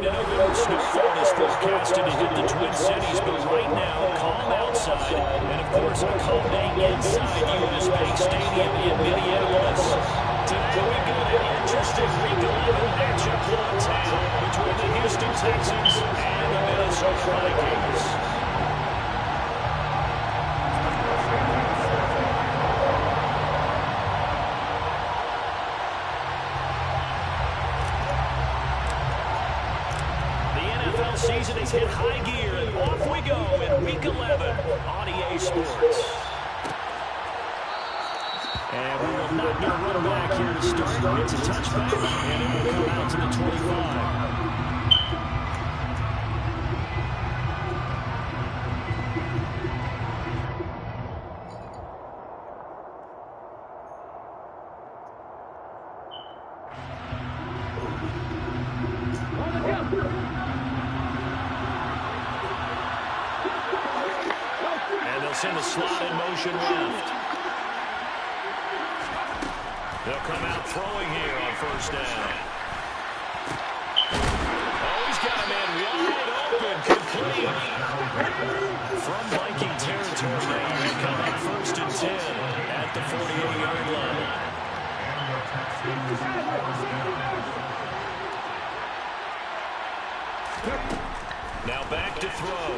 tonight, and a little snowfall is forecasted to hit the Twin Cities, but right now, calm outside, and of course, a calm day inside U.S. Bank Stadium in Minneapolis. Today, we've got an interesting Week 11 matchup on tap between the Houston Texans and the Minnesota Vikings. Season has hit high gear, and off we go in Week 11 on EA Sports. And we will not get a run back here to start. It's a touchback, and it will come out to the 25. Send a slot in motion left. They'll come out throwing here on first down. Oh, he's got a man wide open, complete. From Viking territory now, they come up first and 10 at the 48-yard line. Now back to throw.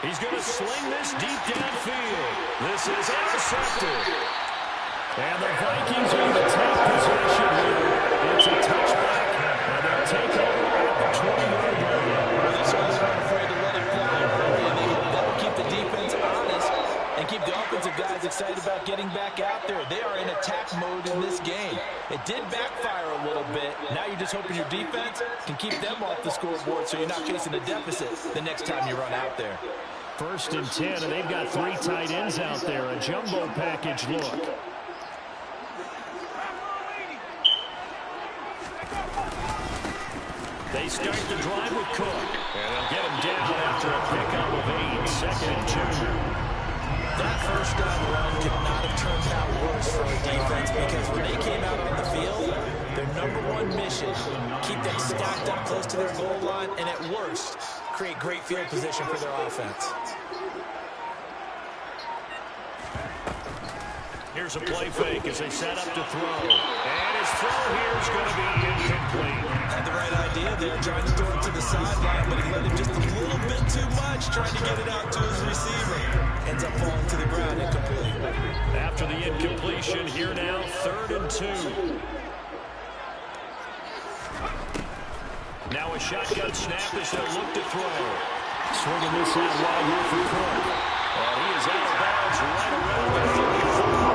He's going to sling this deep downfield. This is intercepted. And the Vikings are going to take possession here. It's a touchback, and they'll take over at the 20-yard line. Well, they certainly aren't afraid to let it fly and hurry, and they hope that will keep the defense honest and keep the offensive guys excited about getting back out there. They are in attack mode in this game. It did backfire a little bit. Now you're just hoping your defense can keep them off the scoreboard so you're not chasing a deficit the next time you run out there. First and 10, and they've got 3 tight ends out there. A jumbo package look. They start the drive with Cook. And they'll get him down after a pickup of 8, second and 2. That first down run could not have turned out worse for a defense, because when they came out on the field, their #1 mission, keep them stacked up close to their goal line, and at worst, create great field position for their offense. Here's a play fake as they set up to throw. And his throw here is going to be incomplete. Had the right idea there, trying to throw it to the sideline, but he let it just a little bit too much, trying to get it out to his receiver. Ends up falling to the ground incomplete. After the incompletion, here now, 3rd and 2. Now a shotgun snap as they'll look to throw. Swinging this out wide here for Cook. And he is out of bounds right around the 34.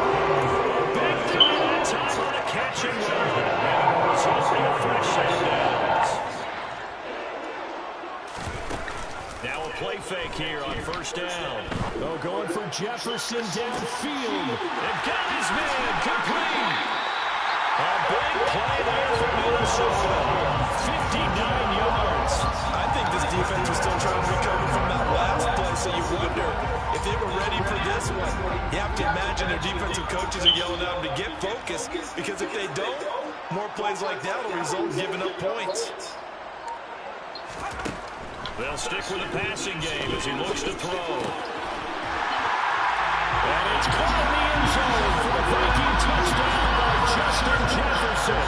Big play that time on a catch and run. And it was only a fresh set of downs. Now a play fake here on first down. Oh, going for Jefferson downfield. And got his man complete. A big play there for Minnesota. 59 yards. I think this defense was still trying to recover from that last play, so you wonder if they were ready for this one. You have to imagine their defensive coaches are yelling at them to get focused, because if they don't, more plays like that will result in giving up points. They'll stick with the passing game as he looks to throw. And it's caught in the end zone for the Viking touchdown by Justin Jefferson.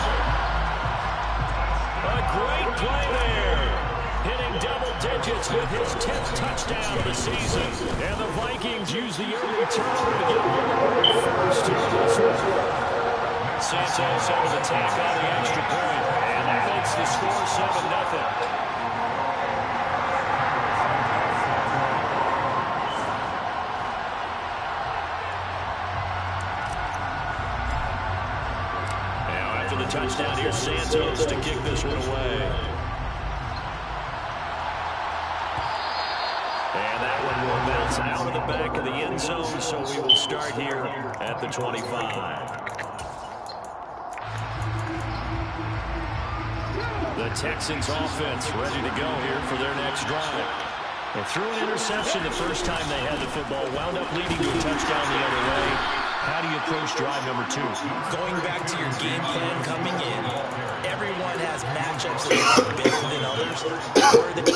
A great play there. Hitting double digits with his 10th touchdown of the season. And the Vikings use the early turnover to get one first here in this one. Santos on the attack on the extra point. And that makes the score 7-0. The touchdown here, Santos to kick this one away. And that one will bounce out of the back of the end zone, so we will start here at the 25. The Texans offense ready to go here for their next drive. They threw an interception the first time they had the football, wound up leading to a touchdown the other way. How do you approach drive number 2? Going back to your game plan coming in, everyone has match matchups a little bigger than others. Where they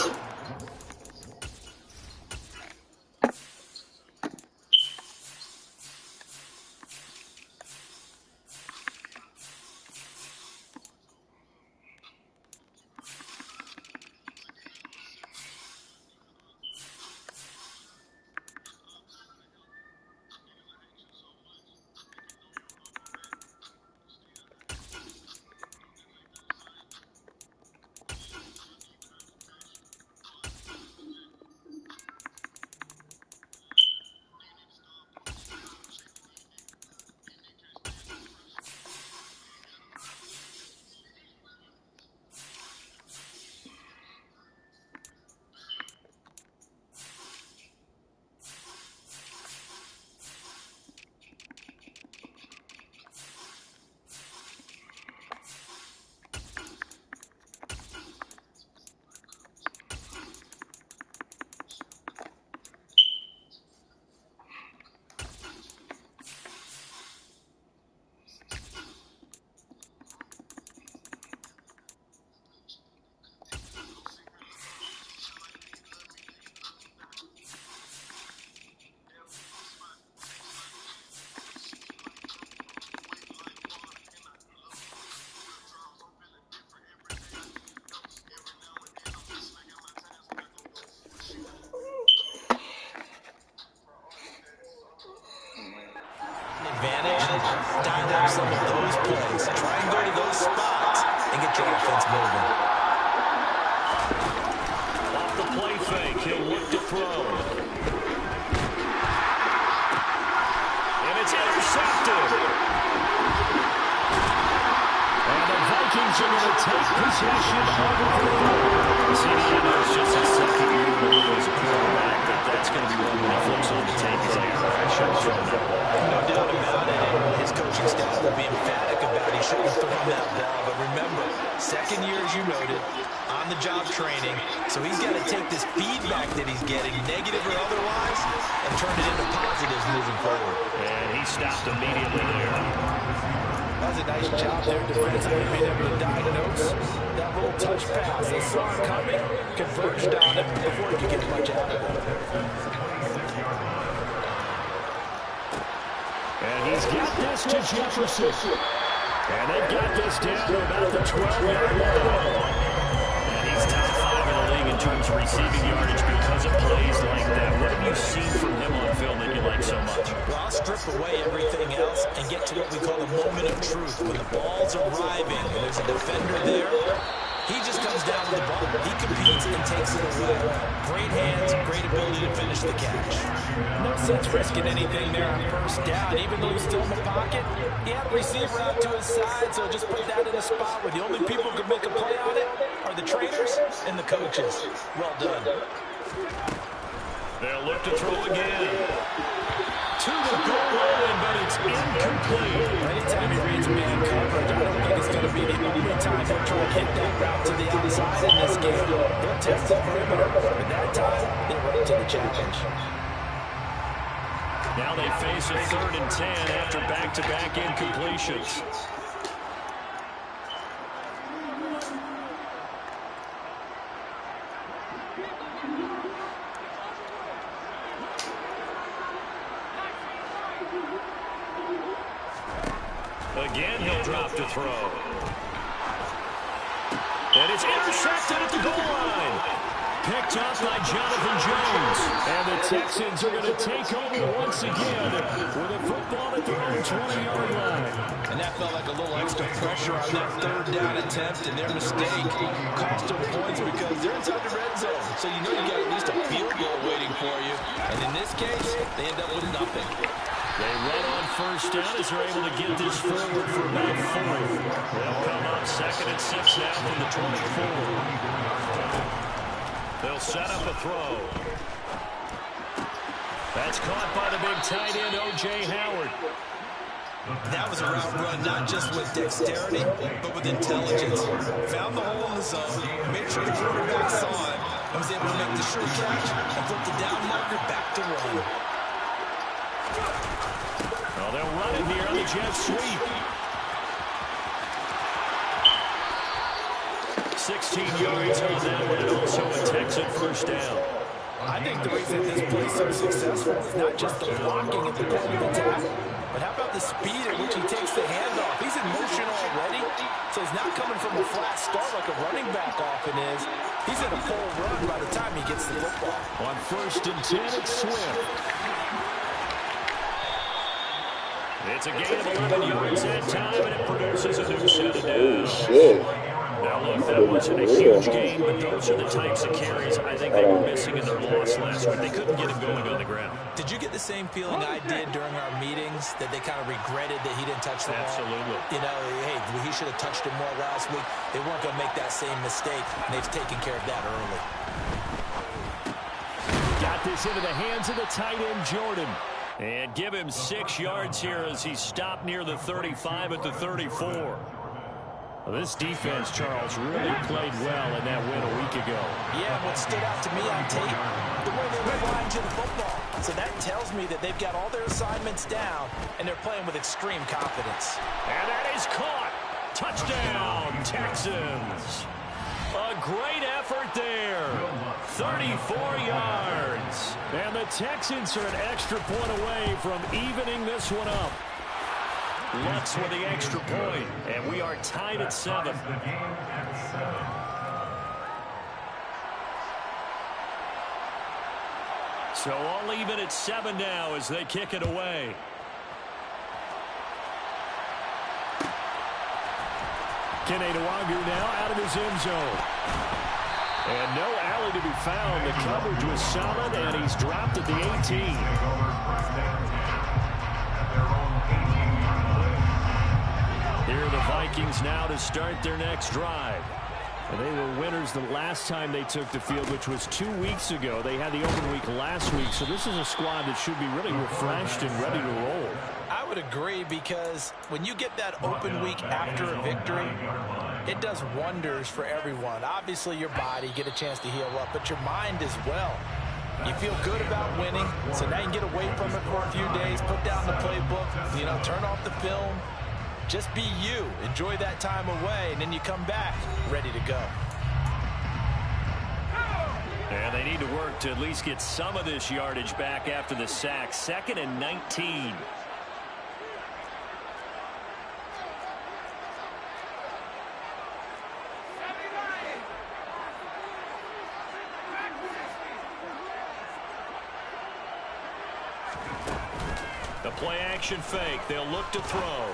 advantage, dial up some of those plays. Try and go to those spots and get your offense moving. Off the play fake, he'll look to throw. And it's intercepted. And the Vikings are going to take possession of the football. See, he knows just his second year as a quarterback that's going to be one when he flips on the tape. He's like, I should have thrown that ball. No doubt about it. And his coaching staff will be emphatic about he shouldn't have thrown that ball. But remember, second year, as you noted, on-the-job training. So he's got to take this feedback that he's getting, negative or otherwise, and turn it into positives moving forward. And he stopped immediately there. That was a nice job there defensively, being able to diagnose that little touch pass. They saw it coming, converged on it before he could get much out of it. And he's got this to Jefferson. And they've got this down to about the 12-yard line. And he's top 5 in the league in terms of receiving yardage because of plays like that. What have you seen from him on film that you like so much? Well, I'll strip away everything else and get to what we call the moment of truth. When the ball's arriving and there's a defender there, he just comes down with the ball. He competes and takes it away. Great hands, great ability to finish the catch. No sense risking anything there on first down. Even though he's still in the pocket, he had a receiver out to his side, so just put that in a spot where the only people who can make a play on it are the trainers and the coaches. Well done. They'll look to throw again. To the goal line, but it's incomplete. Anytime he reads man coverage, I don't think it's going to be the only time they'll try to hit that route to the outside in this game. They'll test the perimeter, but that time, they're right to the challenge. Now they face a 3rd and 10 after back-to-back incompletions. Again, he'll drop to throw. And it's intercepted at the goal line. Picked up by Jonathan Jones. And the Texans are going to take over once again with a football at their own 20-yard line. And that felt like a little extra pressure on that 3rd down attempt, and their mistake cost them points because they're inside the red zone. So you know you got at least a field goal waiting for you. And in this case, they end up with nothing. They run on first down as they're able to get this forward for about 4. They'll come up 2nd and 6 now from the 24. They'll set up a throw. That's caught by the big tight end, O.J. Howard. That was a route run not just with dexterity, but with intelligence. Found the hole in the zone, made sure the quarterback saw it, and was able to make the sure catch and flip the down marker back to run. Well, they'll run it here on the jet sweep. 16 yards on that one, and also a Texan first down. I think the reason this play is so successful is not just the blocking at the point of attack, but how about the speed at which he takes the handoff? He's in motion already, so he's not coming from a flat start like a running back often is. He's in a full run by the time he gets the football. On 1st and 10, it's Swift. It's a gain of 11 yards that time, and it produces a new set of downs. Now, look, that wasn't a huge game, but those are the types of carries I think they were missing in their loss last week. They couldn't get him going on the ground. Did you get the same feeling I did during our meetings, that they kind of regretted that he didn't touch the ball? Absolutely. You know, hey, he should have touched it more last week. They weren't going to make that same mistake, and they've taken care of that early. Got this into the hands of the tight end, Jordan. And give him 6 yards here as he stopped near the 35 at the 34. Well, this defense, Charles, really played well in that win a week ago. Yeah, what stood out to me on tape, the way they were flying to the football. So that tells me that they've got all their assignments down, and they're playing with extreme confidence. And that is caught. Touchdown, Texans. A great effort there. 34 yards. And the Texans are an extra point away from evening this one up. Lutz with the extra point, and we are tied at 7. So all even at 7 now as they kick it away. Keneduagu now out of his end zone. And no alley to be found. The coverage was solid, and he's dropped at the 18. Here are the Vikings now to start their next drive. And they were winners the last time they took the field, which was 2 weeks ago. They had the open week last week, so this is a squad that should be really refreshed and ready to roll. I would agree, because when you get that open week after a victory, it does wonders for everyone. Obviously, your body, get a chance to heal up, but your mind as well. You feel good about winning, so now you can get away from it for a few days, put down the playbook, turn off the film. Just be you. Enjoy that time away, and then you come back ready to go. And they need to work to at least get some of this yardage back after the sack. 2nd and 19. The play action fake. They'll look to throw.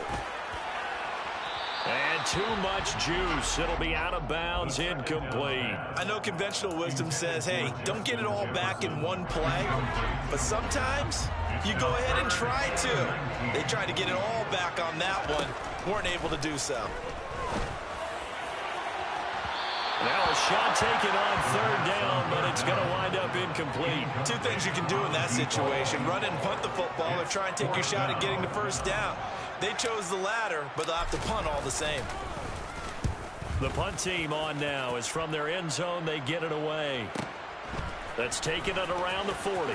And too much juice. It'll be out of bounds, incomplete. I know conventional wisdom says, hey, don't get it all back in one play. But sometimes you go ahead and try to. They tried to get it all back on that one. Weren't able to do so. Now a shot taken on 3rd down, but it's going to wind up incomplete. 2 things you can do in that situation: run and punt the football, or try and take your shot at getting the 1st down. They chose the latter, but they'll have to punt all the same. The punt team on now is from their end zone. They get it away. That's taken it around the 40.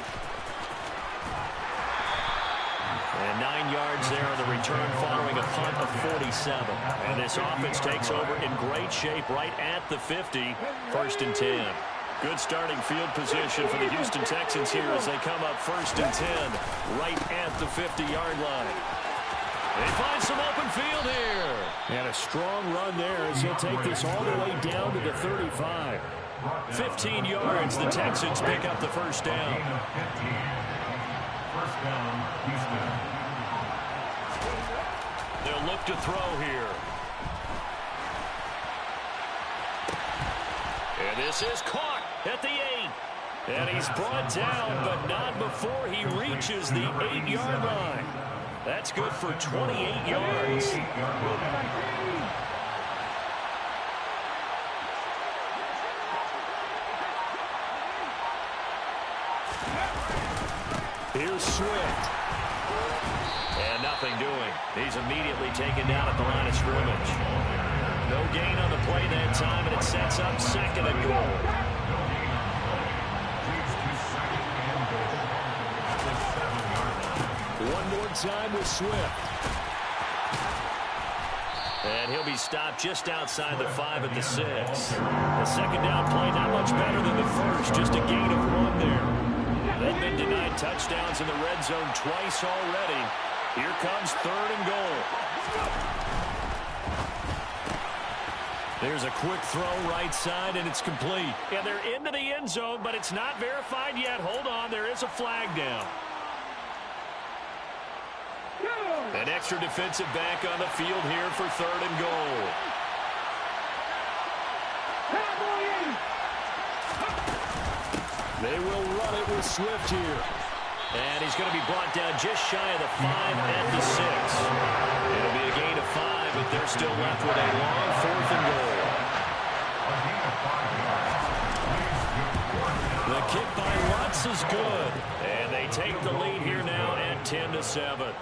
And 9 yards there on the return following a punt of 47. And this offense takes over in great shape right at the 50. 1st and 10. Good starting field position for the Houston Texans here as they come up 1st and 10 right at the 50-yard line. They find some open field here. And a strong run there as he'll take this all the way down to the 35. 15 yards, the Texans pick up the 1st down. They'll look to throw here. And this is caught at the 8. And he's brought down, but not before he reaches the 8-yard line. That's good for 28 yards. Here's Swift. And nothing doing. He's immediately taken down at the line of scrimmage. No gain on the play that time, and it sets up 2nd and goal. One more time with Swift. And he'll be stopped just outside the 5 at the 6. The second down play not much better than the first, just a gain of 1 there. They've been denied touchdowns in the red zone twice already. Here comes 3rd and goal. There's a quick throw right side, and it's complete. Yeah, they're into the end zone, but it's not verified yet. Hold on, there is a flag down. An extra defensive back on the field here for 3rd and goal. They will run it with Swift here. And he's going to be brought down just shy of the 5 at the 6. It'll be a gain of 5, but they're still left with a long 4th and goal. The kick by Lutz is good. And they take the lead here now at 10-7.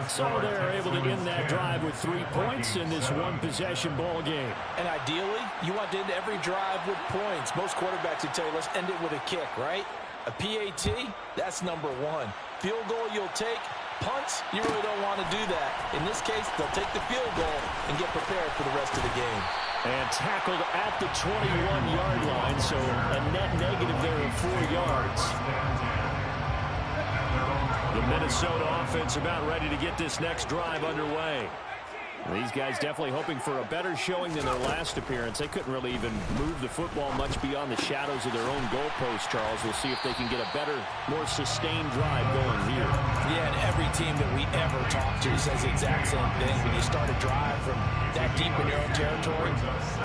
So they're able to end that drive with 3 points in this one-possession ball game. And ideally, you want to end every drive with points. Most quarterbacks would tell you, let's end it with a kick, right? A PAT, that's number 1. Field goal you'll take. Punts, you really don't want to do that. In this case, they'll take the field goal and get prepared for the rest of the game. And tackled at the 21-yard line, so a net negative there of 4 yards. The Minnesota offense about ready to get this next drive underway. These guys definitely hoping for a better showing than their last appearance. They couldn't really even move the football much beyond the shadows of their own goalpost, Charles. We'll see if they can get a better, more sustained drive going here. Yeah, and every team that we ever talk to says the exact same thing. When you start a drive from that deep in your own territory,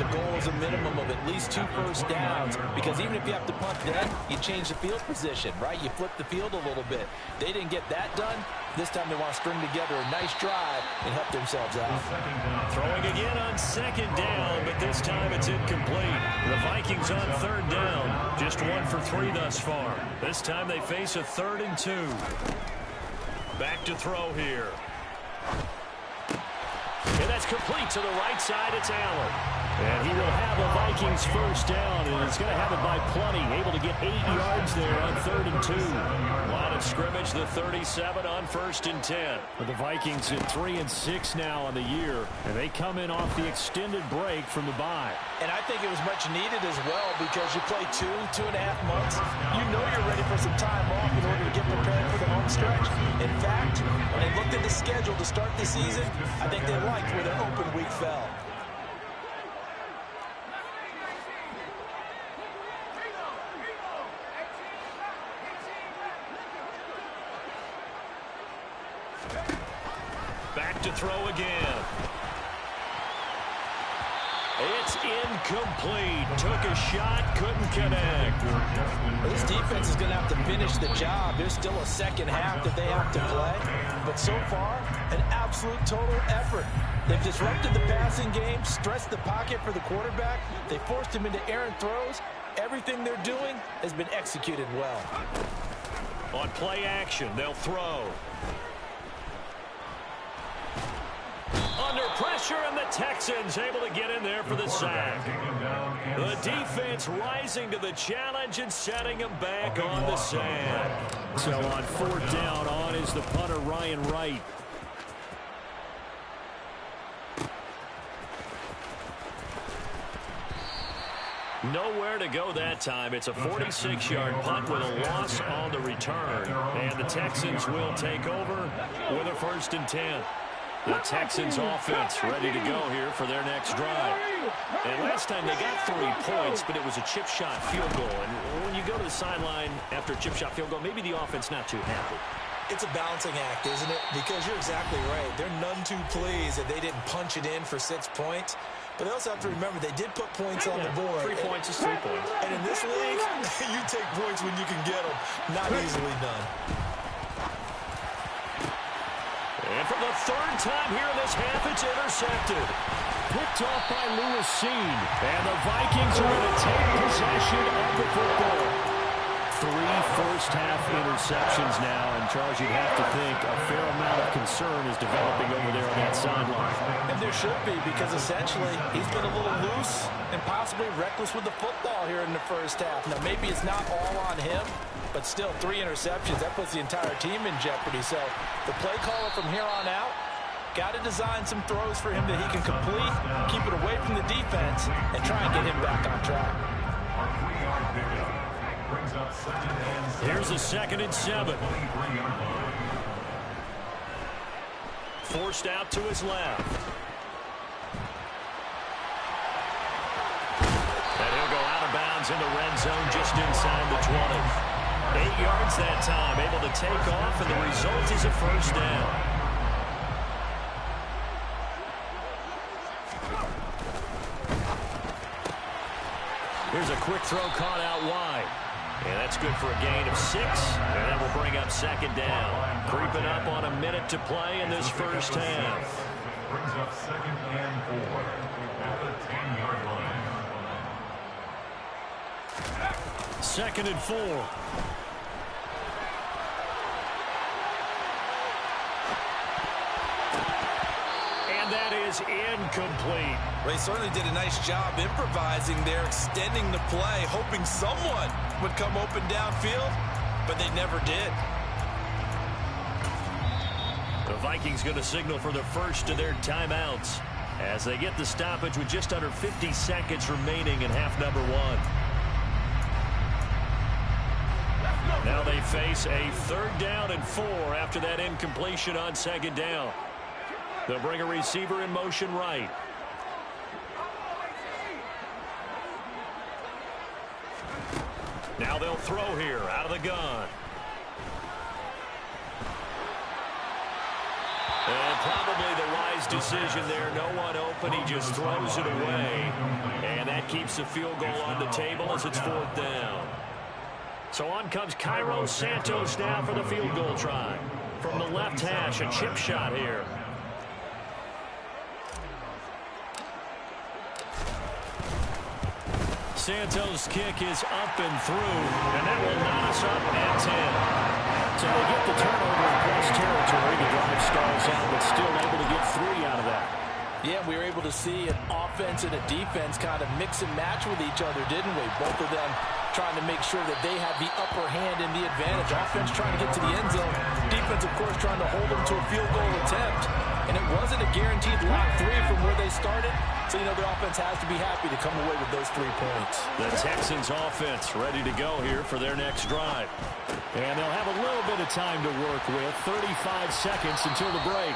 the goal is a minimum of at least 2 first downs, because even if you have to punt then, you change the field position, right? You flip the field a little bit. They didn't get that done. This time they want to string together a nice drive and help themselves out. Throwing again on 2nd down, but this time it's incomplete. The Vikings on 3rd down. Just 1 for 3 thus far. This time they face a 3rd and 2. Back to throw here. And that's complete to the right side. It's Allen. And he will have a Vikings first down, and he's going to have it by plenty. Able to get 8 yards there on 3rd and 2. Line of scrimmage, the 37 on 1st and 10. But the Vikings at 3 and 6 now on the year, and they come in off the extended break from the bye. And I think it was much needed as well, because you play 2.5 months. You know you're ready for some time off in order to get prepared for the home stretch. In fact, when they looked at the schedule to start the season, I think they liked where their open week fell. Back to throw again. It's incomplete. Took a shot, couldn't connect. This defense is going to have to finish the job. There's still a second half that they have to play. But so far, an absolute total effort. They've disrupted the passing game, stressed the pocket for the quarterback. They forced him into errant throws. Everything they're doing has been executed well. On play action, they'll throw. Under pressure, and the Texans able to get in there for the sack. The defense rising to the challenge and setting them back on the sack. So on 4th down, on is the punter, Ryan Wright. Nowhere to go that time. It's a 46-yard punt with a loss on the return. And the Texans will take over with a 1st and 10. The Texans offense ready to go here for their next drive. And last time they got 3 points, but it was a chip shot field goal. And when you go to the sideline after a chip shot field goal, maybe the offense not too happy. It's a balancing act, isn't it? Because you're exactly right. They're none too pleased that they didn't punch it in for 6 points. But they also have to remember they did put points on the board. 3 points is 3 points. And in this league, you take points when you can get them. Not easily done. And for the 3rd time here in this half, it's intercepted. Picked off by Lewis Seen. And the Vikings are going to take possession of the football. 3 first-half interceptions now. And, Charles, you'd have to think a fair amount of concern is developing over there on that sideline. And there should be, because essentially he's been a little loose and possibly reckless with the football here in the first half. Now, maybe it's not all on him, but still 3 interceptions. That puts the entire team in jeopardy. So the play caller from here on out Got to design some throws for him that he can complete, keep it away from the defense, and try and get him back on track. Here's a 2nd and 7. Forced out to his left. And he'll go out of bounds in the red zone just inside the 20. 8 yards that time, able to take off, and the result is a first down. Here's a quick throw caught out wide. And that's good for a gain of 6. And that will bring up 2nd down. Creeping up on a minute to play in this first half. Brings up 2nd and 4 at the 10-yard line. 2nd and 4. And that is incomplete. Well, he certainly did a nice job improvising there, extending the play, hoping someone would come open downfield, but they never did. The Vikings going to signal for the first of their timeouts as they get the stoppage with just under 50 seconds remaining in half number 1. Now they face a 3rd down and 4 after that incompletion on 2nd down. They'll bring a receiver in motion right. Now they'll throw here out of the gun. And probably the wise decision there. No one open. He just throws it away. And that keeps the field goal on the table as it's 4th down. So on comes Cairo Santos now for the field goal try. From the left hash, a chip shot here. Santos' kick is up and through, and that will knot us up at 10. So they get the turnover in plus territory. The drive stalls out, but still able to get 3 out of that. Yeah, we were able to see an offense and a defense kind of mix and match with each other, didn't we? Both of them trying to make sure that they had the upper hand and the advantage. Offense trying to get to the end zone. Defense, of course, trying to hold them to a field goal attempt. And it wasn't a guaranteed lock 3 from where they started. So, you know, the offense has to be happy to come away with those 3 points. The Texans offense ready to go here for their next drive. And they'll have a little bit of time to work with. 35 seconds until the break.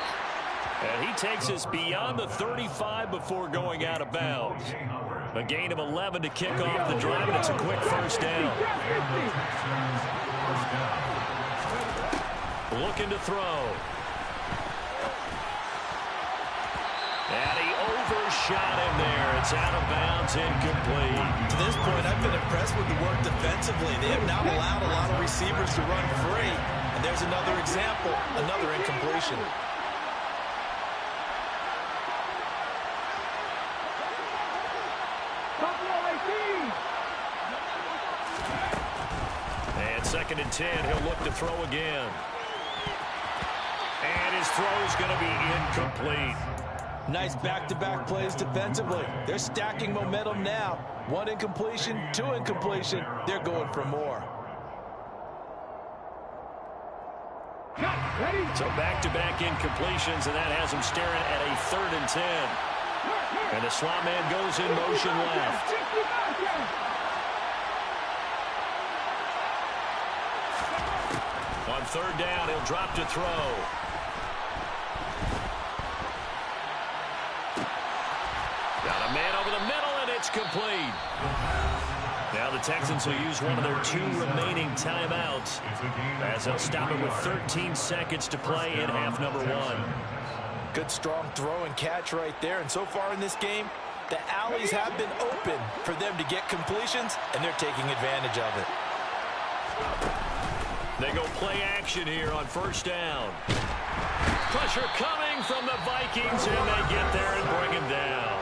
And he takes us beyond the 35 before going out of bounds. A gain of 11 to kick off the drive, and it's a quick first down. Looking to throw. And he overshot him there. It's out of bounds, incomplete. To this point, I've been impressed with the work defensively. They have not allowed a lot of receivers to run free. And there's another example, another incompletion. And 2nd and 10, he'll look to throw again. And his throw's going to be incomplete. Nice back-to-back plays defensively. They're stacking momentum now. 1 incompletion, 2 incompletion. They're going for more. So back-to-back incompletions, and that has him staring at a 3rd and 10. And the slot man goes in motion left. On 3rd down, he'll drop to throw. Got a man over the middle, and it's complete. Now the Texans will use one of their 2 remaining timeouts as they'll stop it with 13 seconds to play in half number 1. Good strong throw and catch right there. And so far in this game, the alleys have been open for them to get completions, and they're taking advantage of it. They go play action here on 1st down. Pressure coming from the Vikings, and they get there and bring him down.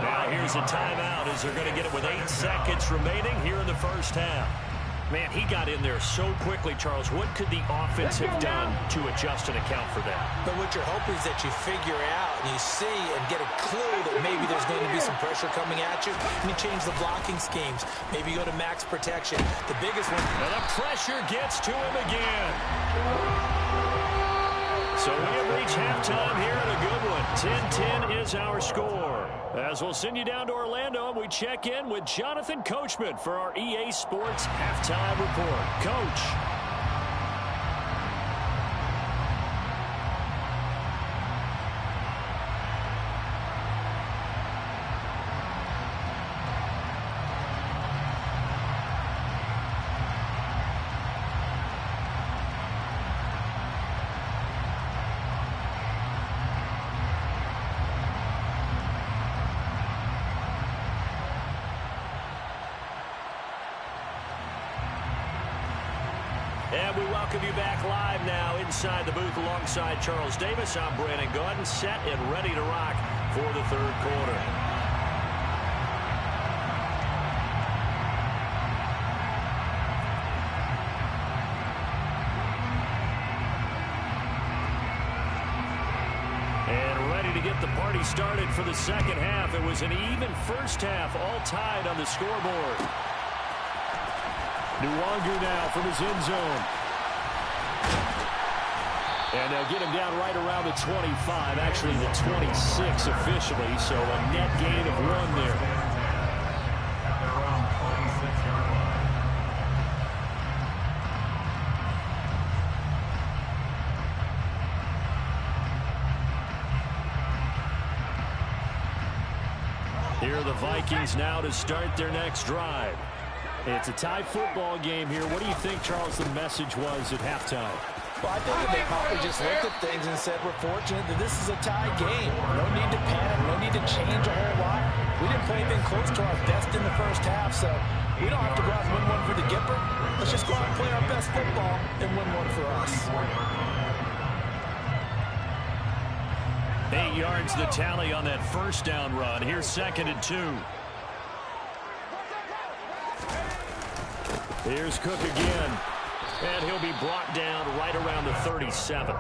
Now here's a timeout as they're going to get it with 8 seconds remaining here in the first half. Man, he got in there so quickly, Charles. What could the offense have done to adjust and account for that? But what you're hoping is that you figure out and you see and get a clue that maybe there's going to be some pressure coming at you, and you change the blocking schemes. Maybe you go to max protection. The biggest one. And the pressure gets to him again. So we have reached halftime here in a good one. 10-10 is our score. As we'll send you down to Orlando, and we check in with Jonathan Coachman for our EA Sports Halftime Report. Coach. And we welcome you back live now inside the booth alongside Charles Davis. I'm Brandon Gaudin, set and ready to rock for the third quarter. And ready to get the party started for the second half. It was an even first half, all tied on the scoreboard. Nwangu now from his end zone. And they'll get him down right around the 25, actually the 26 officially, so a net gain of 1 there. Around 26-yard line. Here are the Vikings now to start their next drive. It's a tie football game here. What do you think, Charles, the message was at halftime? Well, I think that they probably just looked at things and said, we're fortunate that this is a tie game. No need to panic. No need to change a whole lot. We didn't play anything close to our best in the first half, so we don't have to go out and win one for the Gipper. Let's just go out and play our best football and win one for us. 8 yards the tally on that first down run. Here's 2nd and 2. Here's Cook again. And he'll be brought down right around the 37.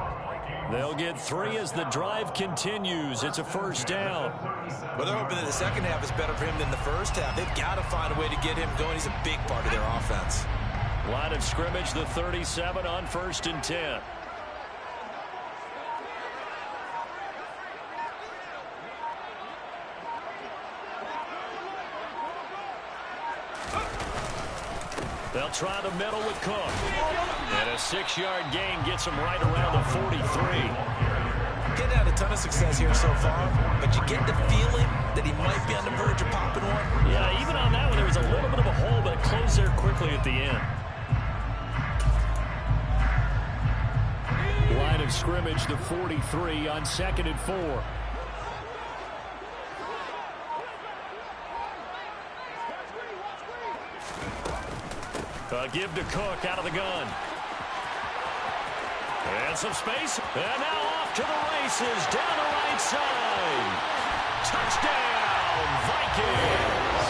They'll get 3 as the drive continues. It's a first down. Well, they're hoping that the second half is better for him than the first half. They've got to find a way to get him going. He's a big part of their offense. Line of scrimmage, the 37 on 1st and 10. They'll try the middle with Cook. And a 6-yard gain gets him right around the 43. Getting had a ton of success here so far, but you get the feeling that he might be on the verge of popping one. Yeah, even on that one, there was a little bit of a hole, but it closed there quickly at the end. Line of scrimmage, the 43 on 2nd and 4. Give to Cook out of the gun. And some space. And now off to the races. Down the right side. Touchdown, Vikings.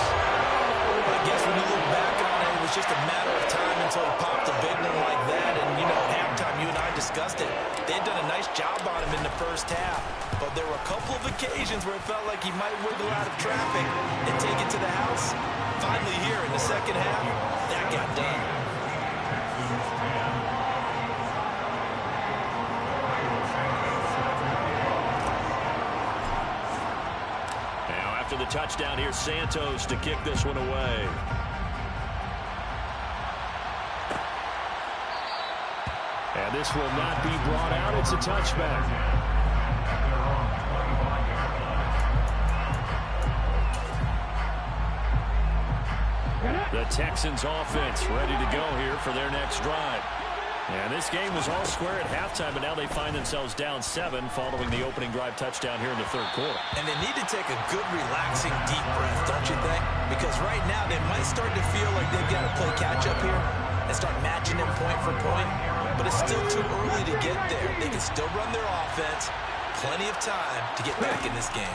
I guess when you look back on it, it was just a matter of time until he popped a big one like that. And, you know, at halftime, you and I discussed it. They had done a nice job on him in the first half. But there were a couple of occasions where it felt like he might wiggle out of traffic and take it to the house. Finally here in the second half, that got done. Now after the touchdown, here's Santos to kick this one away. And this will not be brought out. It's a touchback. The Texans offense ready to go here for their next drive. And this game was all square at halftime, but now they find themselves down 7 following the opening drive touchdown here in the third quarter. And they need to take a good, relaxing, deep breath, don't you think? Because right now they might start to feel like they've got to play catch-up here and start matching them point for point. But it's still too early to get there. They can still run their offense. Plenty of time to get back in this game.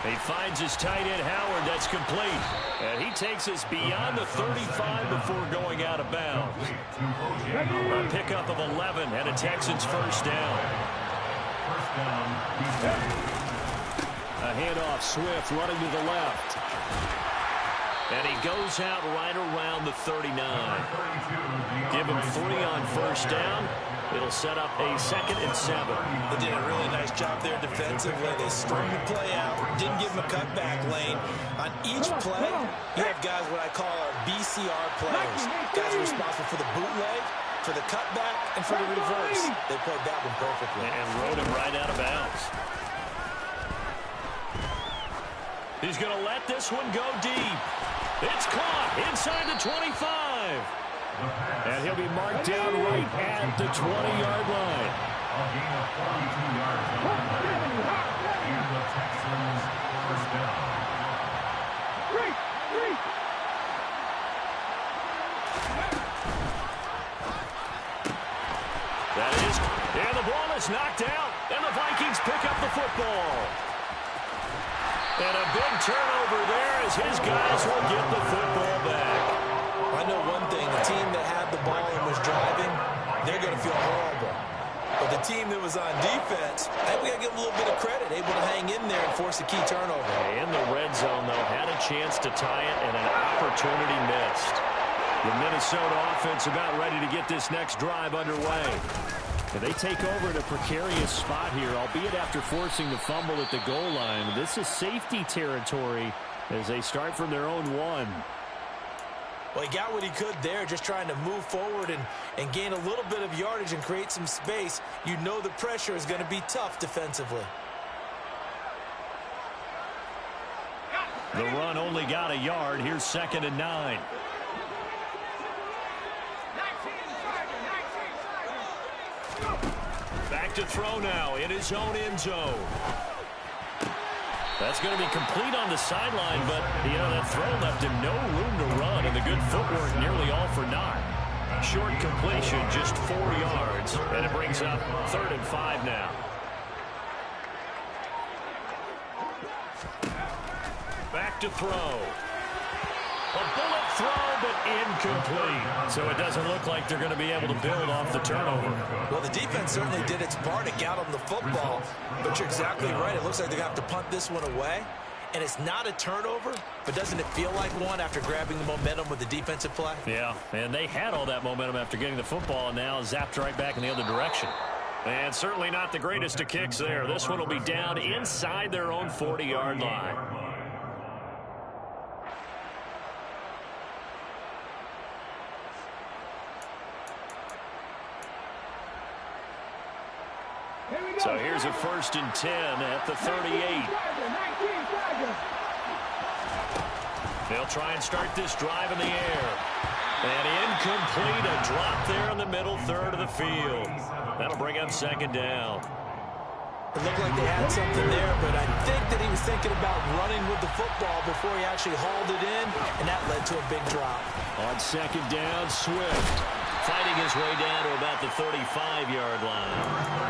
He finds his tight end, Howard. That's complete. And he takes us beyond the 35 before going out of bounds. A pickup of 11 and a Texans first down. A handoff, Swift running to the left. And he goes out right around the 39. Give him 3 on first down. It'll set up a 2nd and 7. They did a really nice job there defensively. They strung the play out, didn't give him a cutback lane. On each play, you have guys what I call our BCR players. Guys are responsible for the bootleg, for the cutback, and for the reverse. They played that one perfectly. And rode him right out of bounds. He's going to let this one go deep. It's caught inside the 25. And he'll be marked down right at the 20-yard line. A gain of 42 yards on the play. And the Texans first down. That is, and the ball is knocked out, and the Vikings pick up the football. And a big turnover there as his guys will get the football back. I know one thing, the team that had the ball and was driving, they're going to feel horrible. But the team that was on defense, I think we got to give them a little bit of credit, able to hang in there and force a key turnover. In the red zone, though, had a chance to tie it and an opportunity missed. The Minnesota offense about ready to get this next drive underway. And they take over in a precarious spot here, albeit after forcing the fumble at the goal line. This is safety territory as they start from their own 1. Well, he got what he could there, just trying to move forward and gain a little bit of yardage and create some space. You know the pressure is going to be tough defensively. The run only got a yard. Here's 2nd and 9. Back to throw now in his own end zone. That's going to be complete on the sideline, but, you know, that throw left him no room to run, and the good footwork nearly all for naught. Short completion, just 4 yards, and it brings up 3rd and 5 now. Back to throw. A bullet throw, but incomplete. So it doesn't look like they're going to be able to build off the turnover. Well, the defense certainly did its part to get them the football, but you're exactly right. It looks like they're going to have to punt this one away. And it's not a turnover, but doesn't it feel like one after grabbing the momentum with the defensive play? Yeah, and they had all that momentum after getting the football, and now zapped right back in the other direction. And certainly not the greatest of kicks there. This one will be down inside their own 40-yard line. So here's a 1st and 10 at the 38. They'll try and start this drive in the air. And incomplete, a drop there in the middle third of the field. That'll bring up 2nd down. It looked like they had something there, but I think that he was thinking about running with the football before he actually hauled it in, and that led to a big drop. On 2nd down, Swift fighting his way down to about the 35-yard line.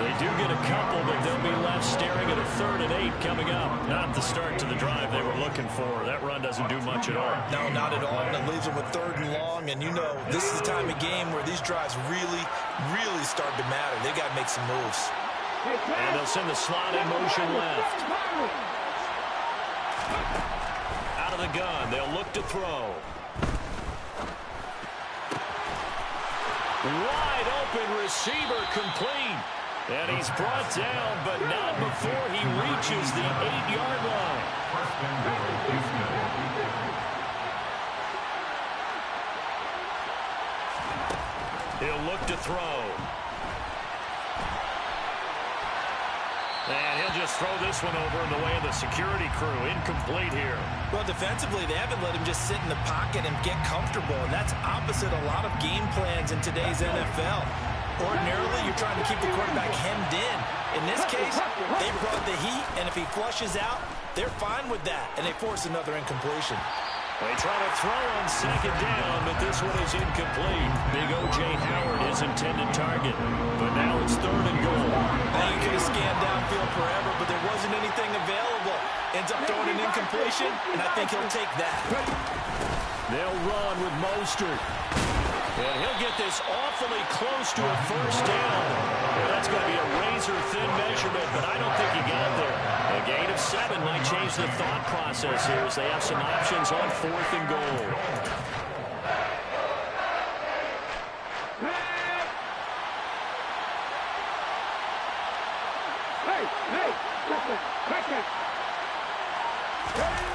They do get a couple, but they'll be left staring at a 3rd and 8 coming up. Not the start to the drive they were looking for. That run doesn't do much at all. No, not at all, and it leaves them with 3rd and long, and you know this is the time of game where these drives really, really start to matter. They got to make some moves. And they'll send the slot in motion left. Out of the gun, they'll look to throw. Wide open receiver complete. And he's brought down, but not before he reaches the 8-yard line. He'll look to throw. And he'll just throw this one over in the way of the security crew. Incomplete here. Well, defensively, they haven't let him just sit in the pocket and get comfortable, and that's opposite a lot of game plans in today's NFL. Ordinarily, you're trying to keep the quarterback hemmed in. In this case, they brought the heat, and if he flushes out, they're fine with that, and they force another incompletion. They try to throw on 2nd down, but this one is incomplete. Big O.J. Howard is intended target, but now it's 3rd and goal. Now you could have scanned downfield forever, but there wasn't anything available. Ends up throwing an incompletion, and I think he'll take that. They'll run with Mostert. And he'll get this awfully close to a first down. Well, that's going to be a razor-thin measurement, but I don't think he got there. A gain of 7 might change the thought process here as they have some options on 4th and goal.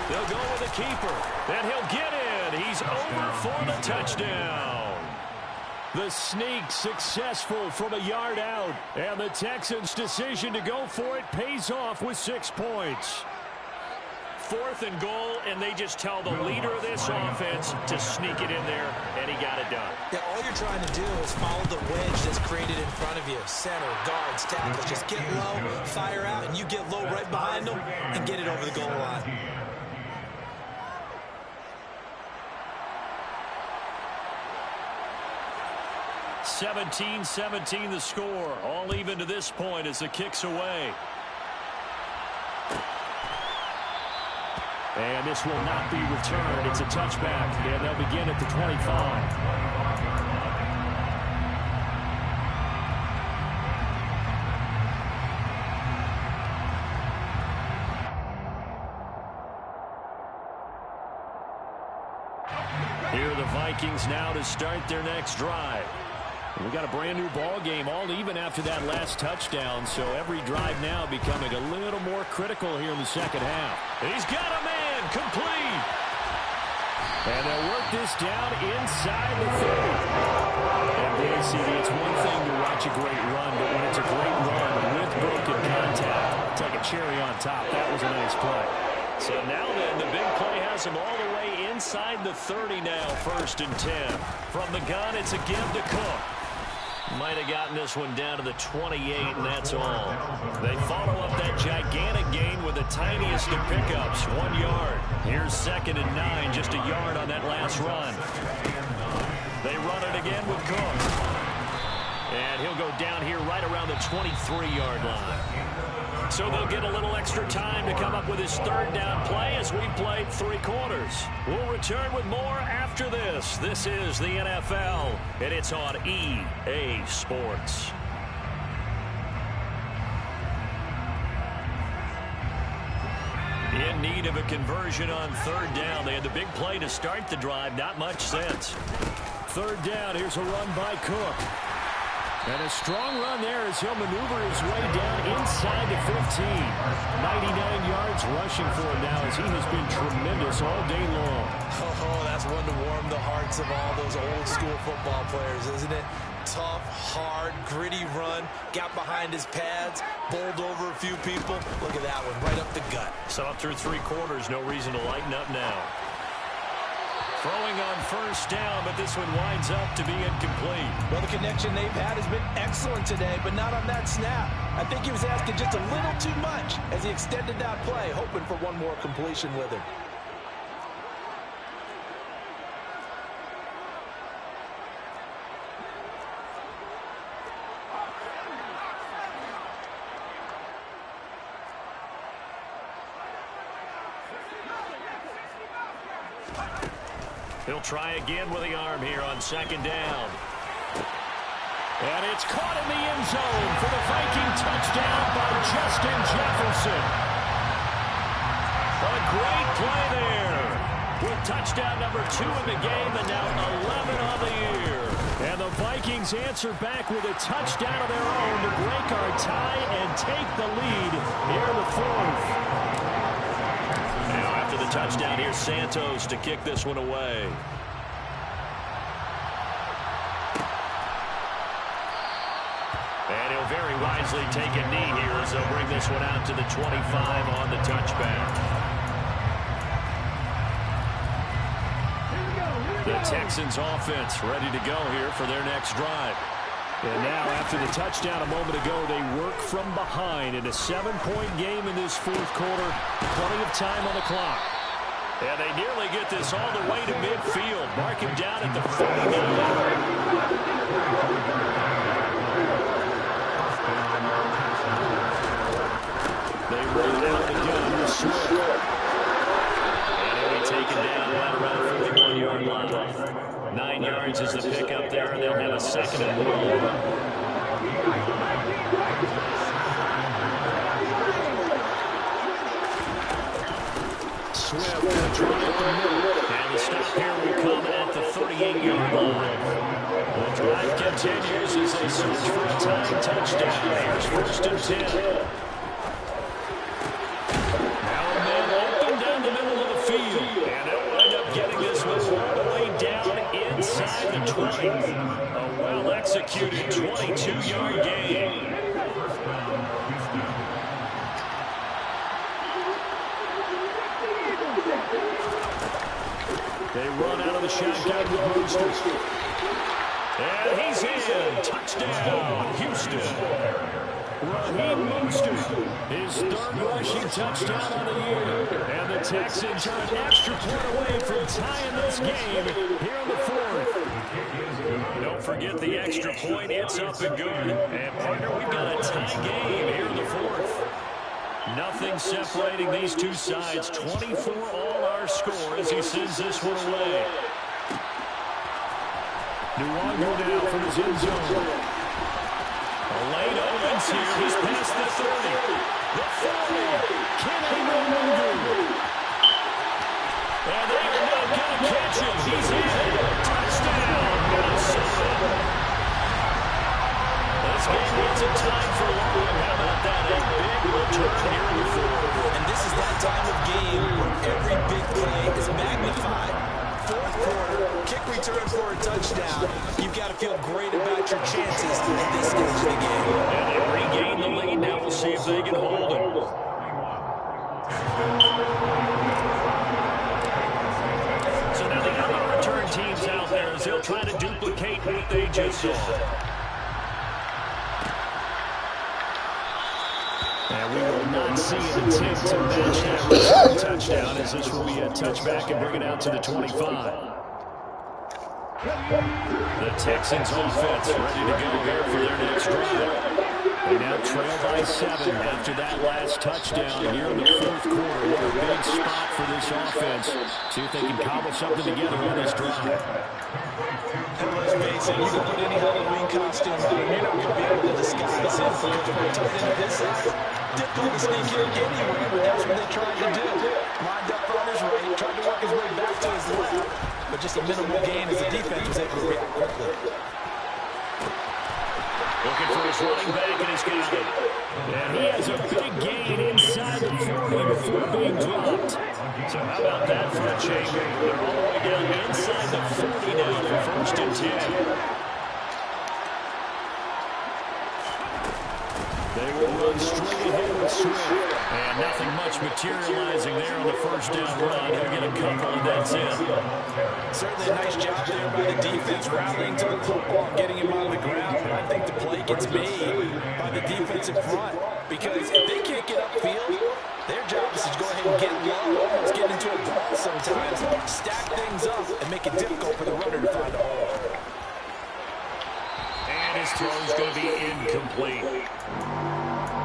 They'll go with a keeper, and he'll get in. He's over for the touchdown. The sneak successful from a yard out, and the Texans' decision to go for it pays off with 6 points. 4th and goal, and they just tell the leader of this offense to sneak it in there, and he got it done. Yeah, all you're trying to do is follow the wedge that's created in front of you. Center, guards, tackles, just get low, fire out, and you get low right behind them and get it over the goal line. 17-17 the score. All even to this point as the kick's away. And this will not be returned. It's a touchback, and they'll begin at the 25. Here are the Vikings now to start their next drive. We got a brand new ball game, all even after that last touchdown, so every drive now becoming a little more critical here in the second half. He's got a man, complete. And they'll work this down inside the 30. And BCD, it's one thing to watch a great run, but when it's a great run with broken contact, take a cherry on top. That was a nice play. So now then, the big play has him all the way inside the 30 now, 1st and 10. From the gun, it's a give to Cook. Might have gotten this one down to the 28, and that's all. They follow up that gigantic gain with the tiniest of pickups, 1 yard. Here's 2nd and 9, just a yard on that last run. They run it again with Cook. And he'll go down here right around the 23-yard line. So they'll get a little extra time to come up with his 3rd down play as we've played 3 quarters. We'll return with more after this. This is the NFL, and it's on EA Sports. In need of a conversion on 3rd down. They had the big play to start the drive. Not much sense. 3rd down. Here's a run by Cook. And a strong run there as he'll maneuver his way down inside the 15. 99 yards rushing for him now as he has been tremendous all day long. Oh, that's one to warm the hearts of all those old school football players, isn't it? Tough, hard, gritty run. Got behind his pads, bowled over a few people. Look at that one, right up the gut. So through 3 quarters, no reason to lighten up now. Throwing on 1st down, but this one winds up to be incomplete. Well, the connection they've had has been excellent today, but not on that snap. I think he was asking just a little too much as he extended that play, hoping for one more completion with him. He'll try again with the arm here on 2nd down. And it's caught in the end zone for the Viking touchdown by Justin Jefferson. A great play there. With touchdown number 2 in the game and now 11 on the year. And the Vikings answer back with a touchdown of their own to break our tie and take the lead here in the 4th. After the touchdown, here's Santos to kick this one away. And he'll very wisely take a knee here as they'll bring this one out to the 25 on the touchback. The Texans offense ready to go here for their next drive. And now, after the touchdown a moment ago, they work from behind in a 7-point game in this 4th quarter. Plenty of time on the clock. And they nearly get this all the way to midfield. Mark him down at the 49. They roll out the gun with Swift. And he'll be taken down right around the 41-yard line. 9 yards. yards is the pickup there, and they'll have a second and goal. Swift will try it the middle. And the stop here will come at the 38-yard line. The drive continues as they search for a tying touchdown. Here's 1st and 10. Now a man open down the middle of the field. And they'll wind up getting this one all the way down inside the 20. A well-executed 22-yard gain. They run out of the shotgun with Brewster. And he's in. Touchdown, Houston. Raheem Mostert, his 3rd rushing touchdown on the year. And the Texans are an extra point away from tying this game here in the 4th. Don't forget the extra point. It's up and good. And, partner, we've got a tie game here in the 4th. Nothing separating these two sides. 24 all our score as he sends this one away. Nwango now from his end zone. A late opens here. He's past the 30. The 40. Kenny Nwango. And they are not going to catch him. He's in. Touchdown, Minnesota. This game wasn't tied for long. How about that? A big return here in the 4th. And this is that time of game where every big play is magnified. 4th quarter, kick return for a touchdown. You've got to feel great about your chances at this stage of the game. And they regain the lead. Now we'll see if they can hold it. So now the other return teams out there as they'll try to duplicate what they just saw. And we will not see an attempt to match that return touchdown as this will be a touchback and bring it out to the 25. The Texans offense ready to go here for their next drive. They now trail by 7 after that last touchdown here in the 4th quarter. What a big spot for this offense. See if they can cobble something together on this drive. And let's face it, you can put any Halloween costume on, you're not going to be able to disguise it. Because when we're tucked into this side, difficult to sneak in anywhere, but that's what they tried to do. Lined up on his right, tried to work his way back to his left, but just a minimal gain as the defense was able to react quickly. Looking for his running back, and he's got it. And he has a big gain inside the 40 before being dropped. So how about that for a change? They're all the way down inside the 40 now for 1st and 10. They will run straight ahead with Swift. And nothing much materializing there on the 1st down run. He'll get a couple, and that's it. Certainly a nice job there by the defense, rallying to the football and getting him on the ground. But I think the play gets made by the defense in front. Because if they can't get upfield, their job is to go ahead and get low, almost get into a ball sometimes, stack things up, and make it difficult for the runner to find a hole. And his throw is going to be incomplete.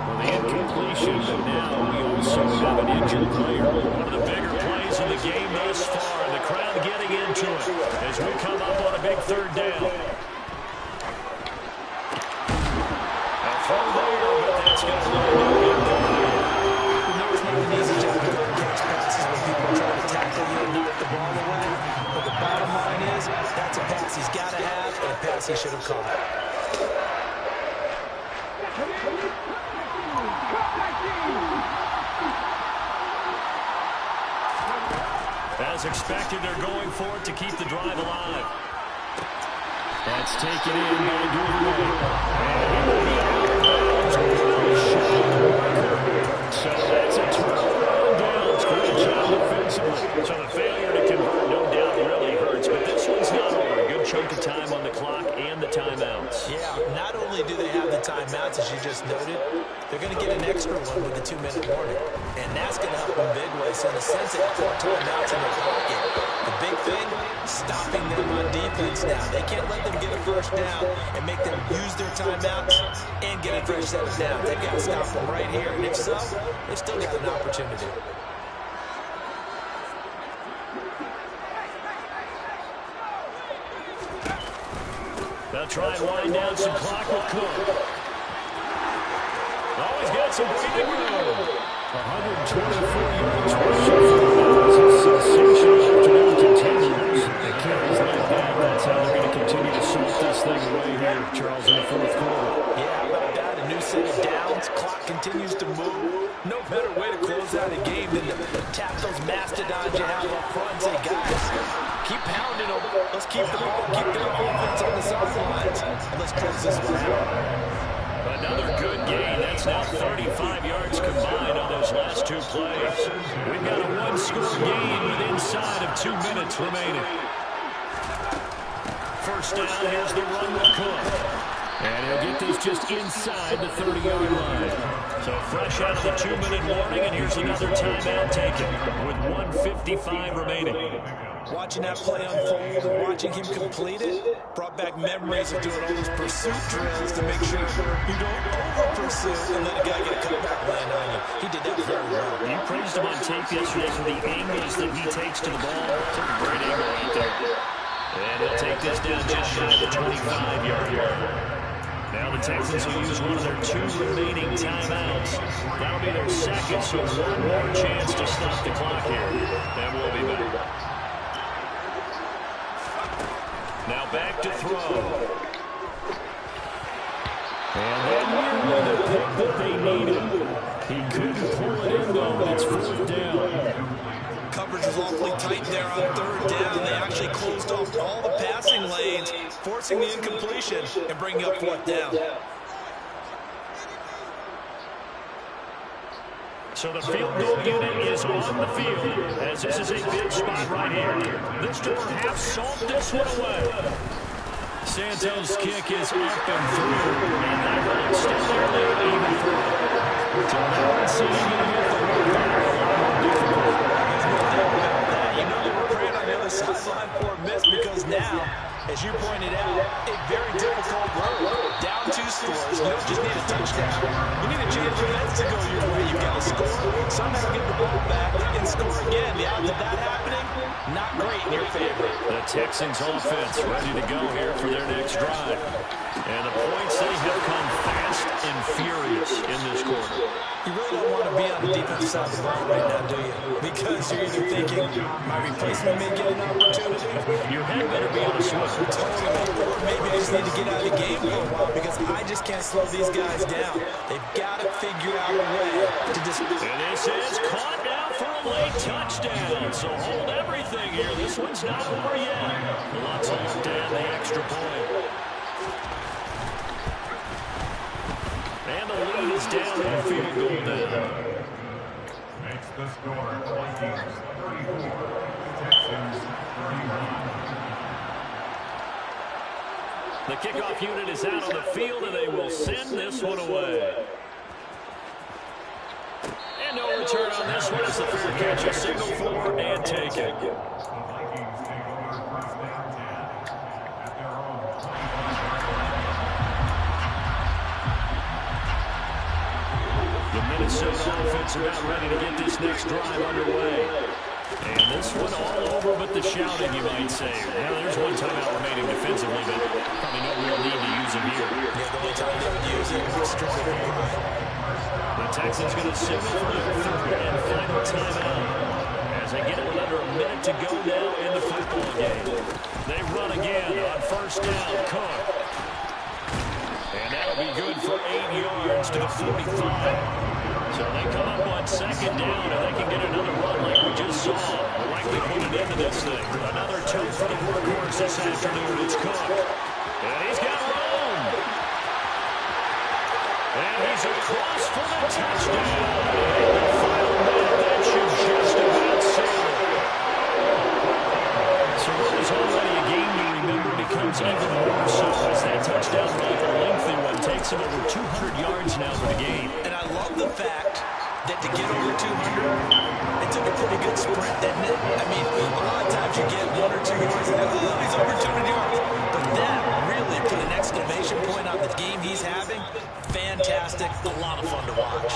Well, the incompletion, but now we also have an injured player. One of the bigger plays in the game thus far. The crowd getting into it as we come up on a big 3rd down. A throw there, but that's going to be It's not an easy job to catch passes when people are trying to tackle you and knock the ball away. But the bottom line is, that's a pass he's got to have and a pass he should have caught. As expected, they're going for it to keep the drive alive. That's taken in by Duvernay. And he will be out of bounds. So that's a turnover on downs. Great job defensively. So the failure to convert, no doubt, really hurts. But this one's not over. A good chunk of time on the clock and the timeouts. Yeah, not only do they have the timeouts, as you just noted, they're going to get an extra one with the 2-minute warning. And that's going to help them big way. So in a sense, they have 4 timeouts in their pocket. The big thing, stopping them on defense now. They can't let them get a 1st down and make them use their timeouts and get a fresh set of downs. They've got to stop them right here. And if so, they've still got an opportunity. They'll try and wind down some clock with Cook. Oh, he's got some breathing room. 124 yards rushing as his sensational afternoon continues. It carries like that. That's how they're going to continue to salt this thing away here, Charles, in the fourth quarter. Yeah, how about that? A new set of downs. Clock continues to move. No better way to close out a game than to tap those mastodons you have up front and say, guys, keep pounding them. Let's keep the ball, keep their offense on the sidelines, and let's close this one out. Another good gain. That's now 35 yards combined on those last two plays. We've got a one-score game with inside of 2 minutes remaining. First down, here's the run with Cook. And he'll get this just inside the 30-yard line. So fresh out of the 2-minute warning, and here's another timeout taken with 1:55 remaining. Watching that play unfold and watching him complete it brought back memories of doing all those pursuit drills to make sure you don't over-pursue and let a guy get a cutback land on you. He did that very well. You praised him on tape yesterday for the angles that he takes to the ball. Took a great angle right there. And he'll take this down just shy of the 25-yard line. Now the Texans will use one of their 2 remaining timeouts. That'll be their second, so one more chance to stop the clock here. And we'll be back. Now back to throw. And then nearly the pick that they needed. He couldn't pull it in, though, and it's fourth down. Coverage was awfully tight there on third down. They actually closed off all the passing lanes, forcing the incompletion and bringing up fourth down. So the field goal unit is on the field, as this is a big spot right here. This to perhaps salt this one away. Santos' kick is up and through, and that one still there late, even through. So now let's see him get the ball back a lot more difficult. You know they were praying on the other sideline for a miss because now, as you pointed out, a very difficult road. Down 2 scores. You don't just need a touchdown. You need a chain of events to go your way. You've got to score, somehow get the ball back, and score again. The odds of that happening, not great in your favor. The Texans offense ready to go here for their next drive. And the points, they have come fast and furious in this quarter. You really don't want to be on the defensive side of the ball right now, do you? Because you're either thinking, my replacement may get an opportunity. Your head better be on a swivel. Totally. Or maybe I just need to get out of the game for a while because I just can't slow these guys down. They've got to figure out a way to just... And this is caught now for a late touchdown. So hold everything here. This one's not over yet. Lots of look down the extra point. And the lead is down to a field goal now. Makes the score Vikings 34, Texans 31. The kickoff unit is out on the field, and they will send this one away. And no return on this one as the fair catch is signaled for and taken. The Vikings take over first down 10 at their own 25. The Minnesota offense about ready to get this next drive underway. And this one all over but the shouting, you might say. Now, there's one timeout remaining defensively, but probably no real need to use him here. Yeah, the only time they would use it would be strictly for pride. The Texans going to signal for their third and final timeout as they get it with under a minute to go now in the football game. They run again on first down. Cook. And that'll be good for 8 yards to the 45. So they come up on second down, and they can get another run like we just saw. We'll likely put it into this thing. Another two for the workhorse this afternoon. It's Cook. And he's got room. And he's across for the touchdown. And the final minute, that should just about seal it. So what was already a game to remember becomes even more so as that touchdown run, a lengthy one, takes him over 200 yards now for the game. And I love the fact that to get over 200, it took a pretty good sprint, didn't it? I mean, a lot of times you get 1 or 2 yards and oh, he's over 200 yards. But that really put an exclamation point on the game he's having. Fantastic. A lot of fun to watch.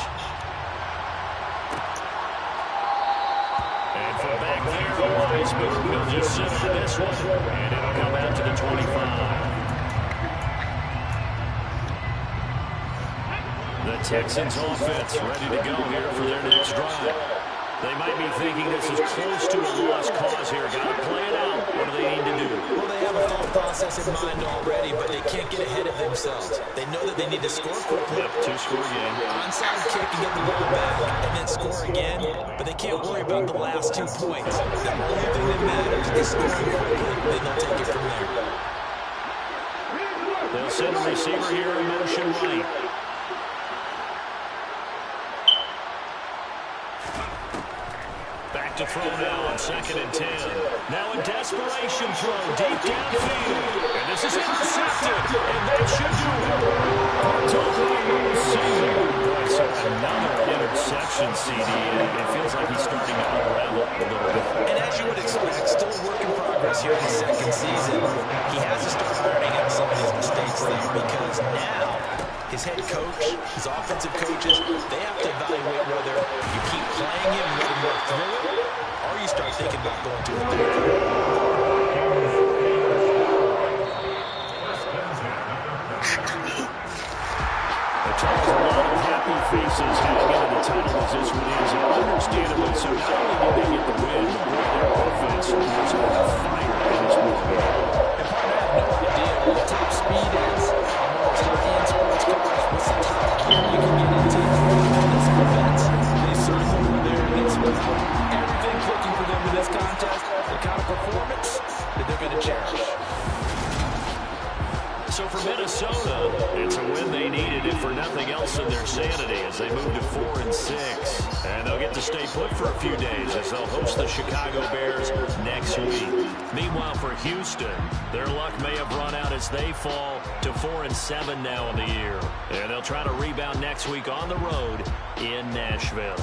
And from back there, the Wiseman will just sit on this one, and it'll come out to the 25. The Texans offense ready to go here for their next drive. They might be thinking this is close to a lost cause here. Got to play it out. What do they need to do? Well, they have a thought process in mind already, but they can't get ahead of themselves. They know that they need to score quickly. Yep, two-score game. Onside kick and get the ball back, and then score again. But they can't worry about the last 2 points. The only thing that matters is scoring quickly. Then they'll take it from there. They'll send a receiver here in motion right. Back to throw now on 2nd and 10. Now a desperation throw deep downfield. And this is intercepted. And that should do it. Boy, so another interception, CD. It feels like he's starting to unravel a little bit. And as you would expect, still a work in progress here in his 2nd season. He has to start ironing out some of his mistakes, though, because now his head coach, his offensive coaches, they have to evaluate whether you keep playing him and let him work through it, or you start thinking about going to a A lot of happy faces heading into the title as this one is, and understandably so. Not only did they get the win, but their offense was on fire in this one. And part of that, no idea what the top speed is on one of those high-end sports cars. What's the top gear you can get into in this event? They certainly were there in this one. Everything clicking for them in this contest. The kind of performance that they're going to cherish. So for Minnesota, it's a win they needed, if for nothing else in their sanity, as they move to 4-6. And they'll get to stay put for a few days as they'll host the Chicago Bears next week. Meanwhile, for Houston, their luck may have run out as they fall to 4-7 now in the year. And they'll try to rebound next week on the road in Nashville.